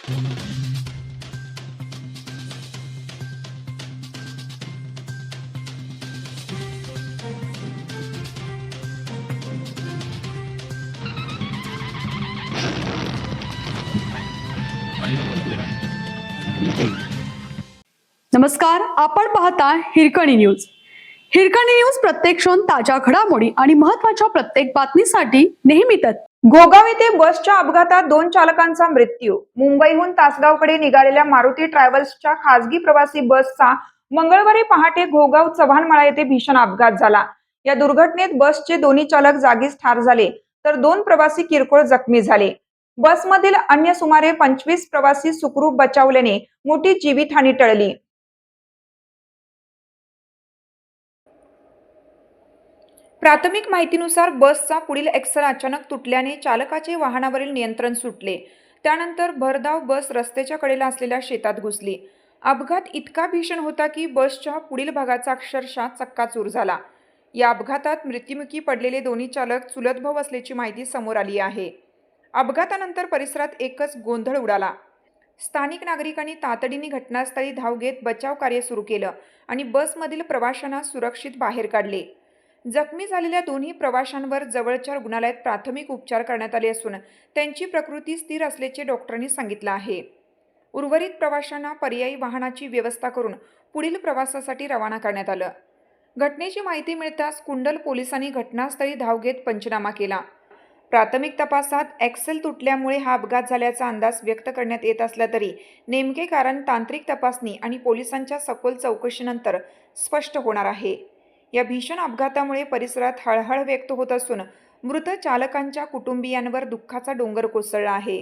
नमस्कार, आपण पाहता हिरकणी न्यूज. हिरकणी न्यूज प्रत्येक क्षण ताज्या घडामोडी आणि महत्त्वाच्या प्रत्येक बातमीसाठी नेहमीच. घोगाव येथे बसच्या अपघातात 2 चालकांचा मृत्यू. मुंबईहून तासगावकडे निघालेल्या मारुती ट्रॅव्हल्सच्या खासगी प्रवासी बसचा मंगळवारी पहाटे घोगाव चव्हाणमळा येथे भीषण अपघात झाला. या दुर्घटनेत बसचे दोन्ही चालक जागीच ठार झाले, तर 2 प्रवासी किरकोळ जखमी झाले. बसमधील अन्य सुमारे 25 प्रवासी सुखरूप बचावल्याने मोठी जीवितहानी टळली. प्राथमिक माहितीनुसार बसचा पुढील एक्सल अचानक तुटल्याने चालकाचे वाहनावरील नियंत्रण सुटले. त्यानंतर भरधाव बस रस्त्याच्या कडेला असलेल्या शेतात घुसली. अपघात इतका भीषण होता की बसच्या पुढील भागाचा अक्षरशः चक्काचूर झाला. या अपघातात मृत्युमुखी पडलेले दोन्ही चालक चुलत भाऊ असल्याची माहिती समोर आली आहे. अपघातानंतर परिसरात एकच गोंधळ उडाला. स्थानिक नागरिकांनी तातडीने घटनास्थळी धाव घेत बचाव कार्य सुरू केलं आणि बसमधील प्रवाशांना सुरक्षित बाहेर काढले. जखमी झालेल्या दोन्ही प्रवाशांवर जवळच्या रुग्णालयात प्राथमिक उपचार करण्यात आले असून त्यांची प्रकृती स्थिर असल्याचे डॉक्टरांनी सांगितलं आहे. उर्वरित प्रवाशांना पर्यायी वाहनाची व्यवस्था करून पुढील प्रवासासाठी रवाना करण्यात आलं. घटनेची माहिती मिळताच कुंडल पोलिसांनी घटनास्थळी धाव घेत पंचनामा केला. प्राथमिक तपासात एक्सेल तुटल्यामुळे हा अपघात झाल्याचा अंदाज व्यक्त करण्यात येत असला तरी नेमके कारण तांत्रिक तपासणी आणि पोलिसांच्या सखोल चौकशीनंतर स्पष्ट होणार आहे. या भीषण अपघातामुळे परिसरात हळहळ व्यक्त होत असून मृत चालकांच्या कुटुंबियांवर दुःखाचा डोंगर कोसळला आहे.